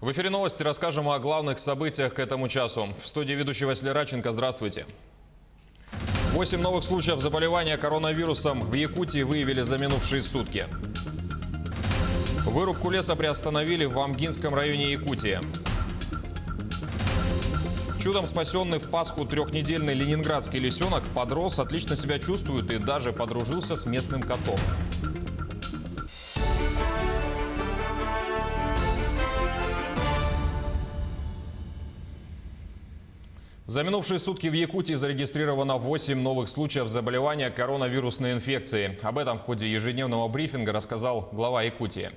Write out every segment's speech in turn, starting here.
В эфире новости расскажем о главных событиях к этому часу. В студии ведущий Василий Радченко. Здравствуйте. 8 новых случаев заболевания коронавирусом в Якутии выявили за минувшие сутки. Вырубку леса приостановили в Амгинском районе Якутии. Чудом спасенный в Пасху трехнедельный ленинградский лисенок подрос, отлично себя чувствует и даже подружился с местным котом. За минувшие сутки в Якутии зарегистрировано 8 новых случаев заболевания коронавирусной инфекцией. Об этом в ходе ежедневного брифинга рассказал глава Якутии.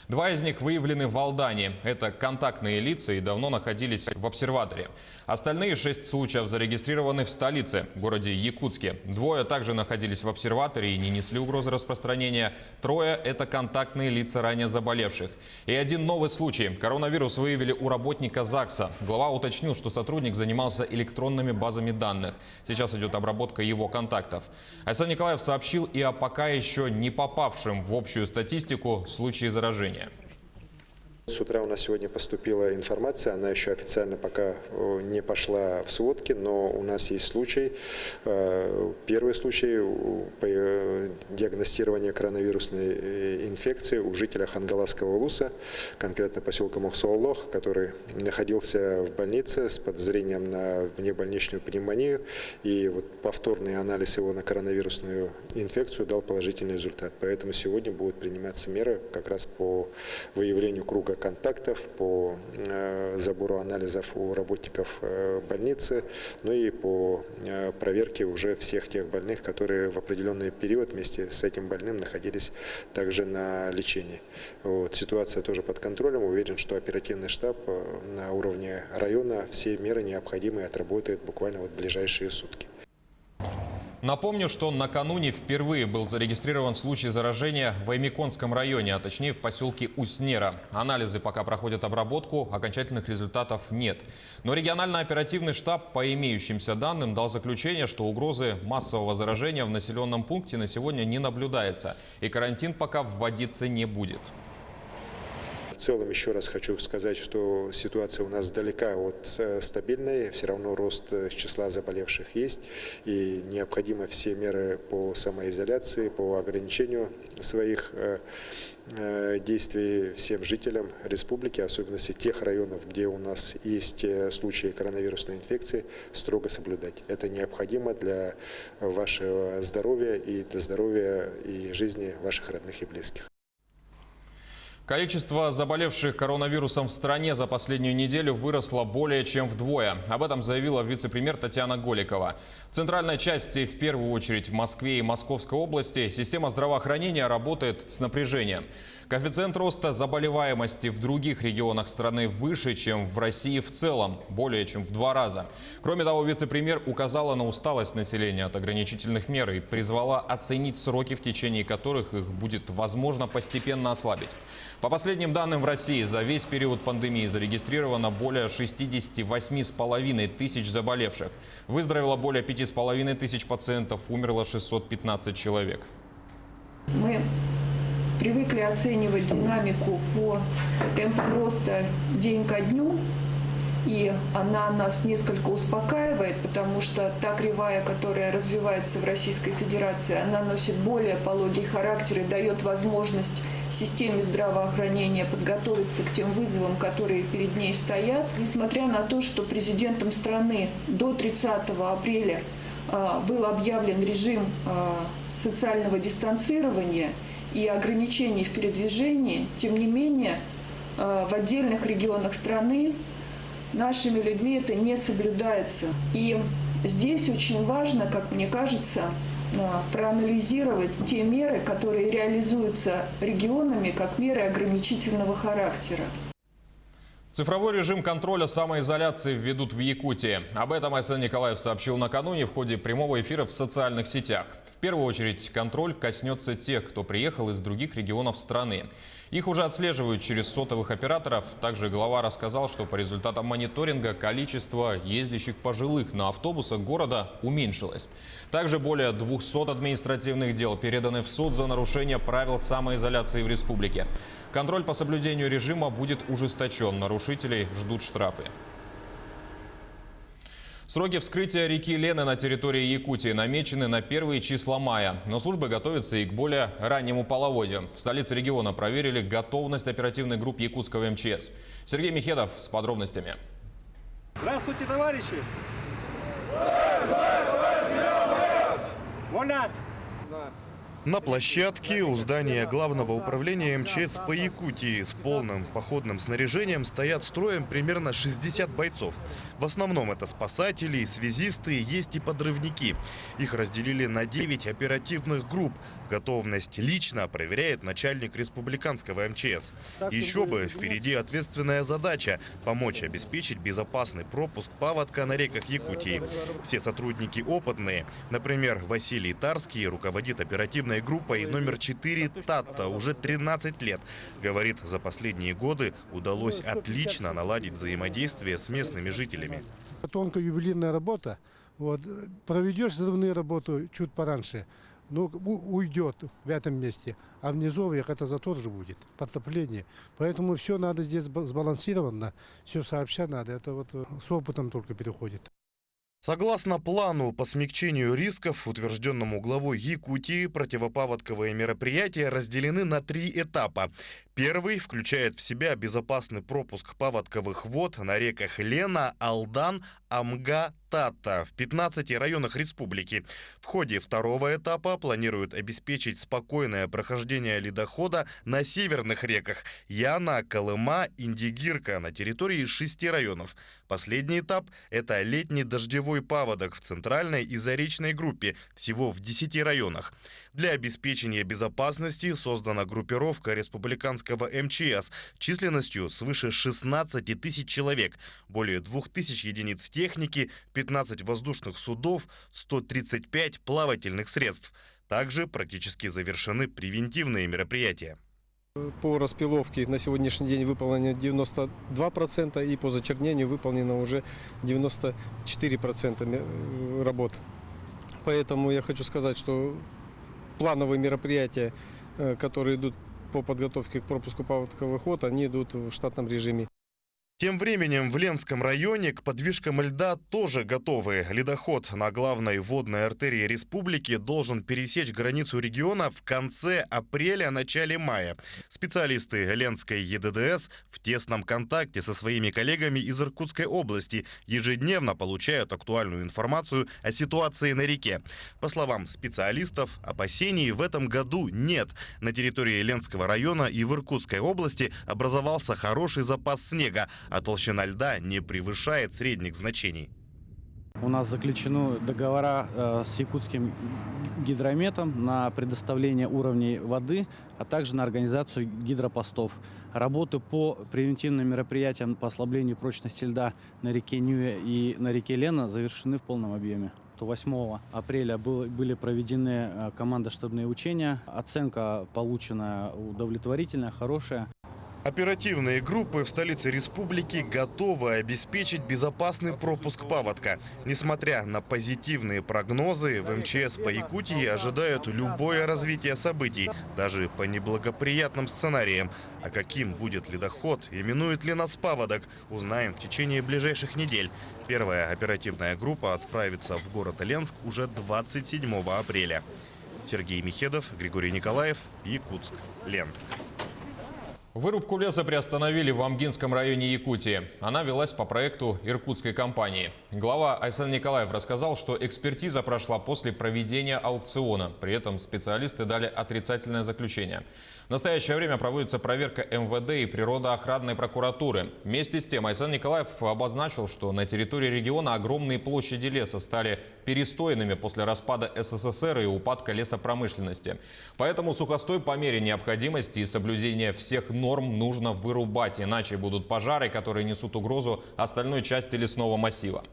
2 из них выявлены в Алдане. Это контактные лица и давно находились в обсерваторе. Остальные 6 случаев зарегистрированы в столице, городе Якутске. 2 также находились в обсерваторе и не несли угрозы распространения. 3 – это контактные лица ранее заболевших. И 1 новый случай. Коронавирус выявили у работника ЗАГСа. Глава уточнил, что сотрудник занимался электронными базами данных. Сейчас идет обработка его контактов. Айсан Николаев сообщил и о пока еще не попавшем в общую статистику случае заражения. С утра у нас сегодня поступила информация, она еще официально пока не пошла в сводки, но у нас есть случай. Первый случай диагностирования коронавирусной инфекции у жителя Хангаласского улуса, конкретно поселка Мухсоолох, который находился в больнице с подозрением на внебольничную пневмонию. И вот повторный анализ его на коронавирусную инфекцию дал положительный результат. Поэтому сегодня будут приниматься меры как раз по выявлению круга контактов, по забору анализов у работников больницы, ну и по проверке уже всех тех больных, которые в определенный период вместе с этим больным находились также на лечении. Вот. Ситуация тоже под контролем. Уверен, что оперативный штаб на уровне района все меры необходимые отработает буквально в ближайшие сутки. Напомню, что накануне впервые был зарегистрирован случай заражения в Аймиконском районе, а точнее в поселке Уснера. Анализы пока проходят обработку, окончательных результатов нет. Но региональный оперативный штаб по имеющимся данным дал заключение, что угрозы массового заражения в населенном пункте на сегодня не наблюдается, и карантин пока вводиться не будет. В целом, еще раз хочу сказать, что ситуация у нас далека от стабильной, все равно рост числа заболевших есть, и необходимо все меры по самоизоляции, по ограничению своих действий всем жителям республики, особенно тех районов, где у нас есть случаи коронавирусной инфекции, строго соблюдать. Это необходимо для вашего здоровья и для здоровья и жизни ваших родных и близких. Количество заболевших коронавирусом в стране за последнюю неделю выросло более чем вдвое. Об этом заявила вице-премьер Татьяна Голикова. В центральной части, в первую очередь в Москве и Московской области, система здравоохранения работает с напряжением. Коэффициент роста заболеваемости в других регионах страны выше, чем в России в целом, более чем в 2 раза. Кроме того, вице-премьер указала на усталость населения от ограничительных мер и призвала оценить сроки, в течение которых их будет возможно постепенно ослабить. По последним данным, в России за весь период пандемии зарегистрировано более 68,5 тысяч заболевших. Выздоровело более 5,5 тысяч пациентов, умерло 615 человек. Мы привыкли оценивать динамику по темпу роста день ко дню, и она нас несколько успокаивает, потому что та кривая, которая развивается в Российской Федерации, она носит более пологий характер и дает возможность системе здравоохранения подготовиться к тем вызовам, которые перед ней стоят. Несмотря на то, что президентом страны до 30 апреля был объявлен режим социального дистанцирования и ограничений в передвижении, тем не менее в отдельных регионах страны нашими людьми это не соблюдается. И здесь очень важно, как мне кажется, проанализировать те меры, которые реализуются регионами как меры ограничительного характера. Цифровой режим контроля самоизоляции введут в Якутии. Об этом Айсан Николаев сообщил накануне в ходе прямого эфира в социальных сетях. В первую очередь контроль коснется тех, кто приехал из других регионов страны. Их уже отслеживают через сотовых операторов. Также глава рассказал, что по результатам мониторинга количество ездящих пожилых на автобусах города уменьшилось. Также более 200 административных дел переданы в суд за нарушение правил самоизоляции в республике. Контроль по соблюдению режима будет ужесточен. Нарушителей ждут штрафы. Сроки вскрытия реки Лены на территории Якутии намечены на первые числа мая. Но службы готовятся и к более раннему половодью. В столице региона проверили готовность оперативных групп якутского МЧС. Сергей Михедов с подробностями. Здравствуйте, товарищи! Вольно! На площадке у здания Главного управления МЧС по Якутии с полным походным снаряжением стоят строем примерно 60 бойцов. В основном это спасатели, связисты, есть и подрывники. Их разделили на 9 оперативных групп. Готовность лично проверяет начальник республиканского МЧС. Еще бы, впереди ответственная задача – помочь обеспечить безопасный пропуск паводка на реках Якутии. Все сотрудники опытные. Например, Василий Тарский руководит оперативной группой номер 4 «Татта» уже 13 лет. Говорит, за последние годы удалось отлично наладить взаимодействие с местными жителями. Тонкая ювелирная работа. Вот, проведешь взрывную работу чуть пораньше, но уйдет в этом месте. А в низовьях это затор же будет, подтопление. Поэтому все надо здесь сбалансированно, все сообща надо. Это вот с опытом только переходит. Согласно плану по смягчению рисков, утвержденному главой Якутии, противопаводковые мероприятия разделены на 3 этапа. Первый включает в себя безопасный пропуск паводковых вод на реках Лена, Алдан, Амга, Татта в 15 районах республики. В ходе второго этапа планируют обеспечить спокойное прохождение ледохода на северных реках Яна, Колыма, Индигирка на территории 6 районов. Последний этап – это летний дождевой паводок в центральной и заречной группе, всего в 10 районах. Для обеспечения безопасности создана группировка республиканского МЧС численностью свыше 16 тысяч человек, более 2000 единиц техники, 15 воздушных судов, 135 плавательных средств. Также практически завершены превентивные мероприятия. По распиловке на сегодняшний день выполнено 92% и по зачернению выполнено уже 94% работ. Поэтому я хочу сказать, что плановые мероприятия, которые идут по подготовке к пропуску паводковых вод, они идут в штатном режиме. Тем временем в Ленском районе к подвижкам льда тоже готовы. Ледоход на главной водной артерии республики должен пересечь границу региона в конце апреля-начале мая. Специалисты Ленской ЕДДС в тесном контакте со своими коллегами из Иркутской области ежедневно получают актуальную информацию о ситуации на реке. По словам специалистов, опасений в этом году нет. На территории Ленского района и в Иркутской области образовался хороший запас снега, а толщина льда не превышает средних значений. У нас заключены договора с якутским гидрометом на предоставление уровней воды, а также на организацию гидропостов. Работы по превентивным мероприятиям по ослаблению прочности льда на реке Нюя и на реке Лена завершены в полном объеме. 8 апреля были проведены командно-штабные учения. Оценка получена удовлетворительная, хорошая. Оперативные группы в столице республики готовы обеспечить безопасный пропуск паводка. Несмотря на позитивные прогнозы, в МЧС по Якутии ожидают любое развитие событий, даже по неблагоприятным сценариям. А каким будет ледоход, именует ли нас паводок, узнаем в течение ближайших недель. Первая оперативная группа отправится в город Ленск уже 27 апреля. Сергей Михедов, Григорий Николаев, Якутск, Ленск. Вырубку леса приостановили в Амгинском районе Якутии. Она велась по проекту иркутской компании. Глава Айсан Николаев рассказал, что экспертиза прошла после проведения аукциона. При этом специалисты дали отрицательное заключение. В настоящее время проводится проверка МВД и природоохранной прокуратуры. Вместе с тем Айсан Николаев обозначил, что на территории региона огромные площади леса стали перестойными после распада СССР и упадка лесопромышленности. Поэтому сухостой по мере необходимости и соблюдения всех норм нужно вырубать, иначе будут пожары, которые несут угрозу остальной части лесного массива.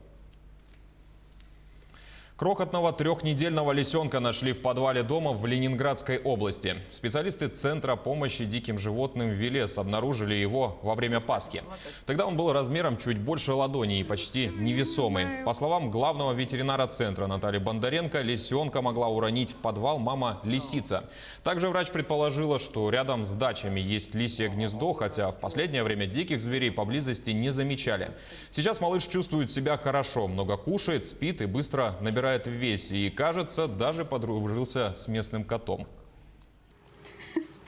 Крохотного трехнедельного лисенка нашли в подвале дома в Ленинградской области. Специалисты Центра помощи диким животным «Велес» обнаружили его во время Пасхи. Тогда он был размером чуть больше ладони и почти невесомый. По словам главного ветеринара центра Натальи Бондаренко, лисенка могла уронить в подвал мама-лисица. Также врач предположила, что рядом с дачами есть лисье гнездо, хотя в последнее время диких зверей поблизости не замечали. Сейчас малыш чувствует себя хорошо, много кушает, спит и быстро набирает в весе. И, кажется, даже подружился с местным котом.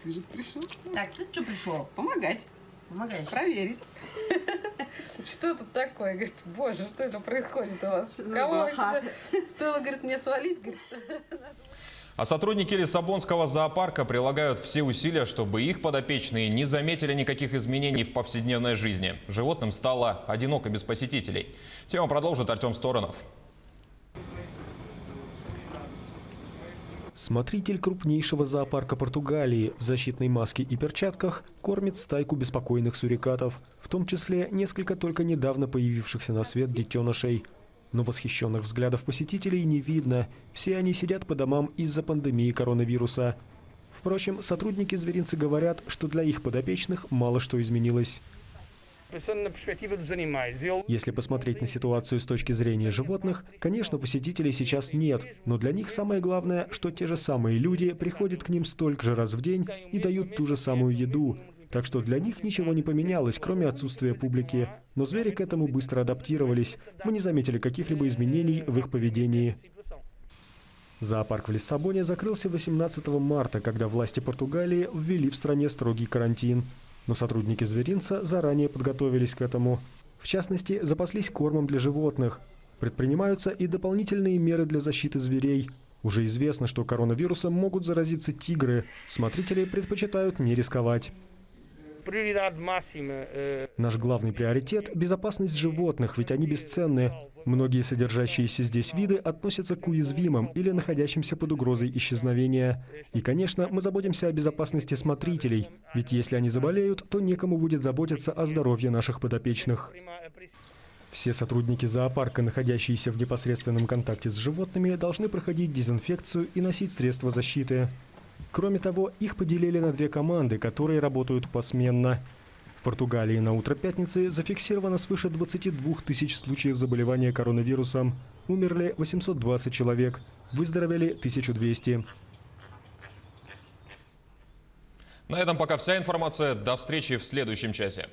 Ты же пришел. Так, ты что пришел? Помогать. Помогаешь? Проверить. Что тут такое? Говорит, боже, что это происходит у вас? Кого сюда? Стоило, говорит, мне свалить? Говорит. А сотрудники Лиссабонского зоопарка прилагают все усилия, чтобы их подопечные не заметили никаких изменений в повседневной жизни. Животным стало одиноко без посетителей. Тему продолжит Артем Сторонов. Смотритель крупнейшего зоопарка Португалии в защитной маске и перчатках кормит стайку беспокойных сурикатов, в том числе несколько только недавно появившихся на свет детенышей. Но восхищенных взглядов посетителей не видно, все они сидят по домам из-за пандемии коронавируса. Впрочем, сотрудники зверинца говорят, что для их подопечных мало что изменилось. Если посмотреть на ситуацию с точки зрения животных, конечно, посетителей сейчас нет, но для них самое главное, что те же самые люди приходят к ним столько же раз в день и дают ту же самую еду. Так что для них ничего не поменялось, кроме отсутствия публики. Но звери к этому быстро адаптировались. Мы не заметили каких-либо изменений в их поведении. Зоопарк в Лиссабоне закрылся 18 марта, когда власти Португалии ввели в стране строгий карантин. Но сотрудники зверинца заранее подготовились к этому. В частности, запаслись кормом для животных. Предпринимаются и дополнительные меры для защиты зверей. Уже известно, что коронавирусом могут заразиться тигры. Смотрители предпочитают не рисковать. Наш главный приоритет – безопасность животных, ведь они бесценны. Многие содержащиеся здесь виды относятся к уязвимым или находящимся под угрозой исчезновения. И, конечно, мы заботимся о безопасности смотрителей, ведь если они заболеют, то некому будет заботиться о здоровье наших подопечных. Все сотрудники зоопарка, находящиеся в непосредственном контакте с животными, должны проходить дезинфекцию и носить средства защиты. Кроме того, их поделили на две команды, которые работают посменно. В Португалии на утро пятницы зафиксировано свыше 22 тысяч случаев заболевания коронавирусом. Умерли 820 человек, выздоровели 1200. На этом пока вся информация. До встречи в следующем часе.